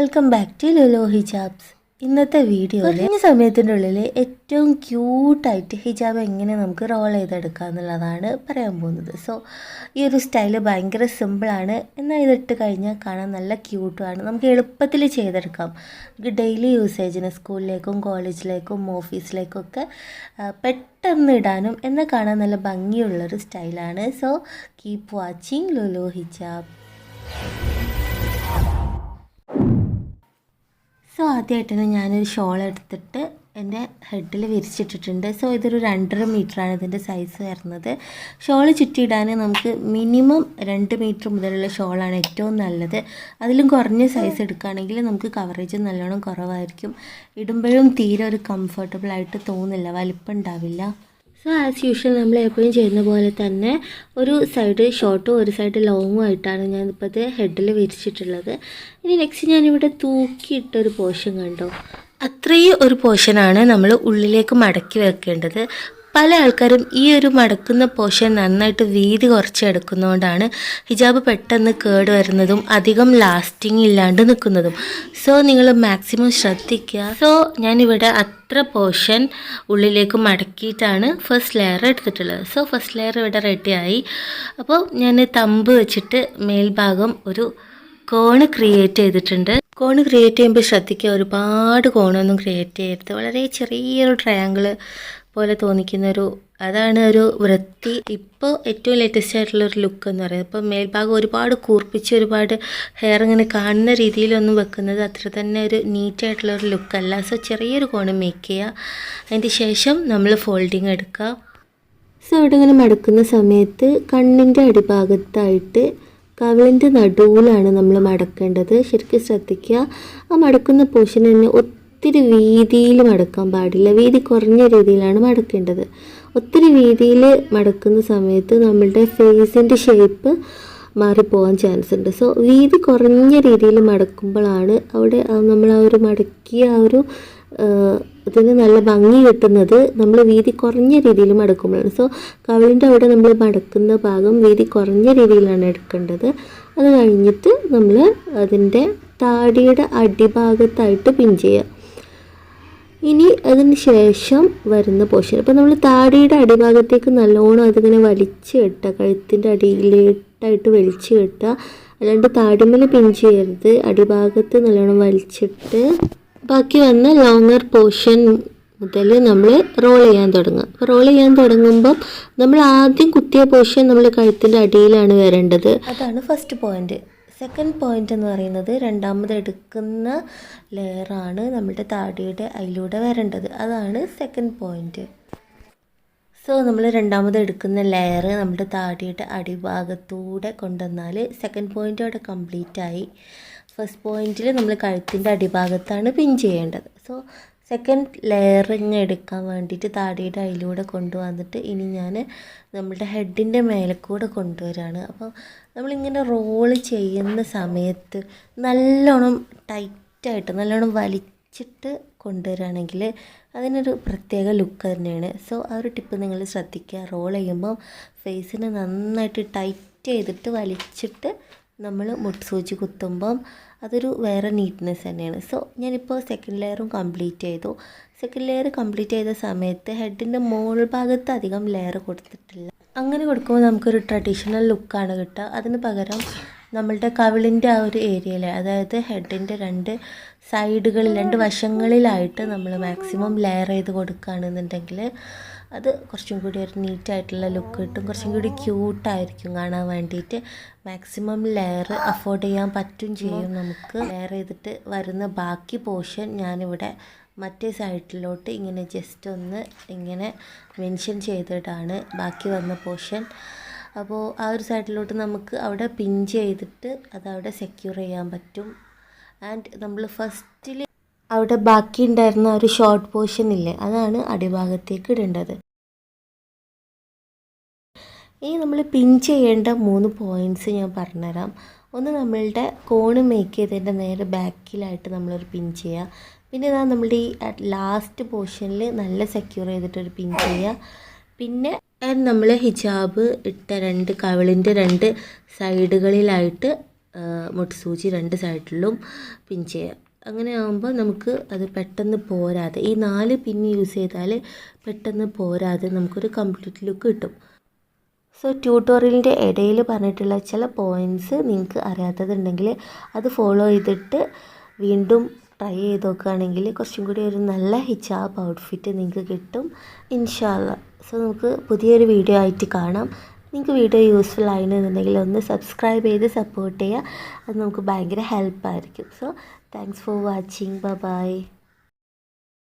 Welcome back to Lulu hijabs. ഇന്നത്തെ വീഡിയോയിൽ ഈ സമയത്തിൻ്റെ ഉള്ളിൽ ഏറ്റവും ക്യൂട്ടായിട്ട് ഹിജാബ് എങ്ങനെ നമുക്ക് റോൾ ചെയ്തെടുക്കുക എന്നുള്ളതാണ് പറയാൻ പോകുന്നത്. സോ ഈ ഒരു സ്റ്റൈല് ഭയങ്കര സിമ്പിളാണ്, എന്നാൽ ഇതിട്ട് കഴിഞ്ഞാൽ കാണാൻ നല്ല ക്യൂട്ടുമാണ്. നമുക്ക് എളുപ്പത്തിൽ ചെയ്തെടുക്കാം. നമുക്ക് ഡെയിലി യൂസേജിന് സ്കൂളിലേക്കും കോളേജിലേക്കും ഓഫീസിലേക്കും ഒക്കെ പെട്ടെന്ന് ഇടാനും എന്നാൽ കാണാൻ നല്ല ഭംഗിയുള്ളൊരു സ്റ്റൈലാണ്. സോ കീപ് വാച്ചിങ് ലുലു ഹിജാബ്. സോ ആദ്യമായിട്ട് തന്നെ ഞാനൊരു ഷോൾ എടുത്തിട്ട് എൻ്റെ ഹെഡിൽ വിരിച്ചിട്ടിട്ടുണ്ട്. സോ ഇതൊരു 2.5 മീറ്ററാണ് ഇതിൻ്റെ സൈസ് വരുന്നത്. ഷോൾ ചുറ്റിയിടാൻ നമുക്ക് മിനിമം 2 മീറ്റർ മുതലുള്ള ഷോളാണ് ഏറ്റവും നല്ലത്. അതിലും കുറഞ്ഞ സൈസ് എടുക്കുകയാണെങ്കിൽ നമുക്ക് കവറേജ് നല്ലോണം കുറവായിരിക്കും. ഇടുമ്പോഴും തീരെ ഒരു കംഫർട്ടബിളായിട്ട് തോന്നില്ല, വലിപ്പം ഉണ്ടാവില്ല. സോ ആസ് യൂഷ്വൽ നമ്മൾ എപ്പോഴും ചെയ്യുന്ന പോലെ തന്നെ ഒരു സൈഡ് ഷോർട്ടും ഒരു സൈഡ് ലോങ്ങും ആയിട്ടാണ് ഞാനിപ്പോൾ ഇത് ഹെഡിൽ വിരിച്ചിട്ടുള്ളത്. ഇനി നെക്സ്റ്റ് ഞാനിവിടെ തൂക്കിയിട്ടൊരു പോർഷൻ കണ്ടോ, അത്രയും ഒരു പോർഷനാണ് നമ്മൾ ഉള്ളിലേക്ക് മടക്കി വെക്കേണ്ടത്. പല ആൾക്കാരും ഈ ഒരു മടക്കുന്ന പോർഷൻ നന്നായിട്ട് വീതി കുറച്ച് എടുക്കുന്നതുകൊണ്ടാണ് ഹിജാബ് പെട്ടെന്ന് കേട് വരുന്നതും അധികം ലാസ്റ്റിംഗ് ഇല്ലാണ്ട് നിൽക്കുന്നതും. സോ നിങ്ങൾ മാക്സിമം ശ്രദ്ധിക്കുക. സോ ഞാനിവിടെ അത്ര പോർഷൻ ഉള്ളിലേക്ക് മടക്കിയിട്ടാണ് ഫസ്റ്റ് ലെയർ എടുത്തിട്ടുള്ളത്. സോ ഫസ്റ്റ് ലെയർ ഇവിടെ റെഡിയായി. അപ്പോൾ ഞാൻ തമ്പ് വെച്ചിട്ട് മേൽഭാഗം ഒരു കോണ് ക്രിയേറ്റ് ചെയ്തിട്ടുണ്ട്. കോണ് ക്രിയേറ്റ് ചെയ്യുമ്പോൾ ശ്രദ്ധിക്കുക, ഒരുപാട് കോണൊന്നും ക്രിയേറ്റ് ചെയ്യരുത്. വളരെ ചെറിയൊരു ട്രയാങ്കിൾ പോലെ തോന്നിക്കുന്നൊരു, അതാണ് ഒരു വൃത്തി. ഇപ്പോൾ ഏറ്റവും ലേറ്റസ്റ്റ് ആയിട്ടുള്ളൊരു ലുക്ക് എന്ന് പറയുന്നത്. ഇപ്പോൾ മേൽഭാഗം ഒരുപാട് കൂർപ്പിച്ച് ഒരുപാട് ഹെയർ ഇങ്ങനെ കാണുന്ന രീതിയിലൊന്നും വെക്കുന്നത് അത്ര തന്നെ ഒരു നീറ്റായിട്ടുള്ളൊരു ലുക്കല്ല. സോ ചെറിയൊരു കോണ് മേക്ക് ചെയ്യുക. അതിന് ശേഷം നമ്മൾ ഫോൾഡിങ് എടുക്കുക. സോ ഇവിടെ ഇങ്ങനെ മടക്കുന്ന സമയത്ത് കണ്ണിൻ്റെ അടിഭാഗത്തായിട്ട് കവിളിൻ്റെ നടുവിലാണ് നമ്മൾ മടക്കേണ്ടത്. ശരിക്കും ശ്രദ്ധിക്കുക. ആ മടക്കുന്ന പോർഷൻ തന്നെ ഒത്തിരി വീതിയിൽ മടക്കാൻ പാടില്ല, വീതി കുറഞ്ഞ രീതിയിലാണ് മടക്കേണ്ടത്. ഒത്തിരി വീതിയിൽ മടക്കുന്ന സമയത്ത് നമ്മളുടെ ഫേസിൻ്റെ ഷേപ്പ് മാറിപ്പോകാൻ ചാൻസ് ഉണ്ട്. സോ വീതി കുറഞ്ഞ രീതിയിൽ മടക്കുമ്പോഴാണ് അവിടെ നമ്മൾ ആ ഒരു മടക്കിയ ആ ഒരു ഇതിന് നല്ല ഭംഗി കിട്ടുന്നത്. നമ്മൾ വീതി കുറഞ്ഞ രീതിയിൽ മടക്കുമ്പോഴാണ്. സോ കവിളിൻ്റെ അവിടെ നമ്മൾ മടക്കുന്ന ഭാഗം വീതി കുറഞ്ഞ രീതിയിലാണ് എടുക്കേണ്ടത്. അത് കഴിഞ്ഞിട്ട് നമ്മൾ അതിൻ്റെ താടിയുടെ അടിഭാഗത്തായിട്ട് പിൻ ചെയ്യുക. ഇനി അതിന് ശേഷം വരുന്ന പോർഷൻ, ഇപ്പോൾ നമ്മൾ താടിയുടെ അടിഭാഗത്തേക്ക് നല്ലോണം അതിങ്ങനെ വലിച്ച് കെട്ടുക, കഴുത്തിൻ്റെ അടിയിലേട്ടായിട്ട് വലിച്ച് കെട്ടുക. അല്ലാണ്ട് താടിമേൽ പിൻ ചെയ്യരുത്. അടിഭാഗത്ത് നല്ലോണം വലിച്ചിട്ട് ബാക്കി വന്ന ലോങ്ങർ പോർഷൻ മുതൽ നമ്മൾ റോൾ ചെയ്യാൻ തുടങ്ങുക. അപ്പോൾ റോൾ ചെയ്യാൻ തുടങ്ങുമ്പം നമ്മൾ ആദ്യം കുത്തിയ പോർഷൻ നമ്മൾ കഴുത്തിൻ്റെ അടിയിലാണ് വരേണ്ടത്. അതാണ് ഫസ്റ്റ് പോയിന്റ്. സെക്കൻഡ് പോയിന്റ് എന്ന് പറയുന്നത് രണ്ടാമത് എടുക്കുന്ന ലെയറാണ് നമ്മുടെ താടിയുടെ അതിലൂടെ വരേണ്ടത്. അതാണ് സെക്കൻഡ് പോയിന്റ്. സോ നമ്മൾ രണ്ടാമത് എടുക്കുന്ന ലെയർ നമ്മുടെ താടിയുടെ അടിഭാഗത്തൂടെ കൊണ്ടുവന്നാൽ സെക്കൻഡ് പോയിൻ്റ് അവിടെ കംപ്ലീറ്റ് ആയി. ഫസ്റ്റ് പോയിന്റിൽ നമ്മൾ കഴുത്തിൻ്റെ അടിഭാഗത്താണ് പിൻ ചെയ്യേണ്ടത്. സോ സെക്കൻഡ് ലെയറിങ് എടുക്കാൻ വേണ്ടിയിട്ട് താടിയുടെ അതിലൂടെ കൊണ്ടുവന്നിട്ട് ഇനി ഞാൻ നമ്മളുടെ ഹെഡിൻ്റെ മേലെ കൂടെ കൊണ്ടുവരികയാണ്. അപ്പോൾ നമ്മളിങ്ങനെ റോള് ചെയ്യുന്ന സമയത്ത് നല്ലോണം ടൈറ്റായിട്ട് നല്ലോണം വലിച്ചിട്ട് കൊണ്ടുവരികയാണെങ്കിൽ അതിനൊരു പ്രത്യേക ലുക്ക് തന്നെയാണ്. സോ ആ ഒരു ടിപ്പ് നിങ്ങൾ ശ്രദ്ധിക്കുക. റോൾ ചെയ്യുമ്പോൾ ഫേസിന് നന്നായിട്ട് ടൈറ്റ് ചെയ്തിട്ട് വലിച്ചിട്ട് നമ്മൾ മുട്ടുസൂചി കുത്തുമ്പം അതൊരു വേറെ നീറ്റ്നെസ് തന്നെയാണ്. സോ ഞാനിപ്പോൾ സെക്കൻഡ് ലെയറും കംപ്ലീറ്റ് ചെയ്തു. സെക്കൻഡ് ലെയർ കംപ്ലീറ്റ് ചെയ്ത സമയത്ത് ഹെഡിൻ്റെ മോൾ ഭാഗത്ത് അധികം ലെയർ കൊടുത്തിട്ടില്ല. അങ്ങനെ കൊടുക്കുമ്പോൾ നമുക്കൊരു ട്രഡീഷണൽ ലുക്കാണ് കിട്ടുക. അതിന് പകരം നമ്മളുടെ കവിളിൻ്റെ ആ ഒരു ഏരിയയിൽ, അതായത് ഹെഡിൻ്റെ 2 സൈഡുകളിൽ 2 വശങ്ങളിലായിട്ട് നമ്മൾ മാക്സിമം ലെയർ ചെയ്ത് കൊടുക്കുകയാണെന്നുണ്ടെങ്കിൽ അത് കുറച്ചും കൂടി ഒരു നീറ്റായിട്ടുള്ള ലുക്ക് കിട്ടും. കുറച്ചും കൂടി ക്യൂട്ടായിരിക്കും കാണാൻ വേണ്ടിയിട്ട്. മാക്സിമം ലെയർ അഫോർഡ് ചെയ്യാൻ പറ്റും ചെയ്യും നമുക്ക്. ലെയർ ചെയ്തിട്ട് വരുന്ന ബാക്കി പോർഷൻ ഞാനിവിടെ മറ്റേ സൈഡിലോട്ട് ഇങ്ങനെ ജസ്റ്റ് ഒന്ന് ഇങ്ങനെ മെൻഷൻ ചെയ്തിട്ടാണ് ബാക്കി വന്ന പോർഷൻ. അപ്പോൾ ആ ഒരു സൈഡിലോട്ട് നമുക്ക് അവിടെ പിൻ ചെയ്തിട്ട് അതവിടെ സെക്യൂർ ചെയ്യാൻ പറ്റും. ആൻഡ് നമ്മൾ ഫസ്റ്റിൽ അവിടെ ബാക്കി ഉണ്ടായിരുന്ന ഒരു ഷോർട്ട് പോർഷൻ ഇല്ലേ, അതാണ് അടിഭാഗത്തേക്ക് ഇടേണ്ടത്. ഇനി നമ്മൾ പിൻ ചെയ്യേണ്ട 3 പോയിൻറ്റ്സ് ഞാൻ പറഞ്ഞുതരാം. ഒന്ന്, നമ്മളുടെ കോണ് മേക്ക് ചെയ്തതിൻ്റെ നേരെ ബാക്കിലായിട്ട് നമ്മളൊരു പിൻ ചെയ്യുക. പിന്നെ ഇതാ നമ്മളുടെ ഈ ലാസ്റ്റ് പോർഷനിൽ നല്ല സെക്യൂർ ചെയ്തിട്ടൊരു പിൻ ചെയ്യുക. പിന്നെ നമ്മൾ ഹിജാബ് ഇട്ട 2 കവിളിൻ്റെ 2 സൈഡുകളിലായിട്ട് മുട്ടുസൂചി 2 സൈഡിലും പിൻ ചെയ്യാം. അങ്ങനെ ആകുമ്പോൾ നമുക്ക് അത് പെട്ടെന്ന് പോരാതെ, ഈ 4 പിൻ യൂസ് ചെയ്താൽ പെട്ടെന്ന് പോരാതെ നമുക്കൊരു കംപ്ലീറ്റ് ലുക്ക് കിട്ടും. സോ ട്യൂട്ടോറിയലിൻ്റെ ഇടയിൽ പറഞ്ഞിട്ടുള്ള ചില പോയിൻറ്റ്സ് നിങ്ങൾക്ക് അറിയാത്തതുണ്ടെങ്കിൽ അത് ഫോളോ ചെയ്തിട്ട് വീണ്ടും ട്രൈ ചെയ്ത് നോക്കുകയാണെങ്കിൽ കുറച്ചും കൂടി ഒരു നല്ല ഹിജാബ് ഔട്ട്ഫിറ്റ് നിങ്ങൾക്ക് കിട്ടും ഇൻഷാ അല്ലാ. സോ നമുക്ക് പുതിയൊരു വീഡിയോ ആയിട്ട് കാണാം. നിങ്ങൾക്ക് വീഡിയോ യൂസ്ഫുൾ ആയിരുന്നുണ്ടെങ്കിൽ ഒന്ന് സബ്സ്ക്രൈബ് ചെയ്ത് സപ്പോർട്ട് ചെയ്യുക. അത് നമുക്ക് ഭയങ്കര ഹെൽപ്പായിരിക്കും. So thanks for watching. By.